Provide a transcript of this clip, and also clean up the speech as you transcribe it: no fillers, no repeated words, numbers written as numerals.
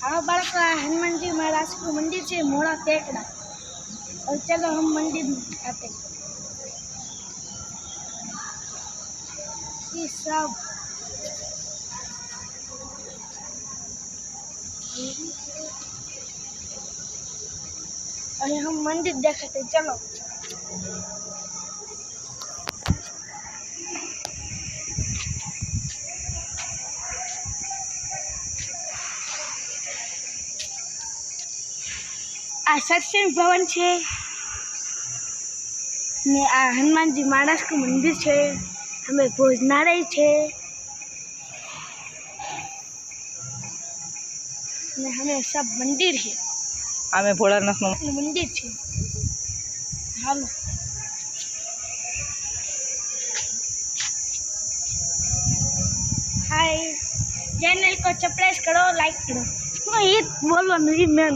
हाँ बालक, हनुमान जी महाराज को मंदिर से मोड़ा टेकड़ा। और चलो हम मंदिर दिखाते हैं। ये सब और हम मंदिर देखते, चलो। आ सत्संग भवन है ने आ हनुमान जी महाराज को मंदिर है। हमें भोजनालय है ने हमें सब मंदिर है। हमें भोलानाथ मंदिर है। हालो हाय, चैनल को सब्सक्राइब करो, लाइक करो। ये बोलो नहीं मैं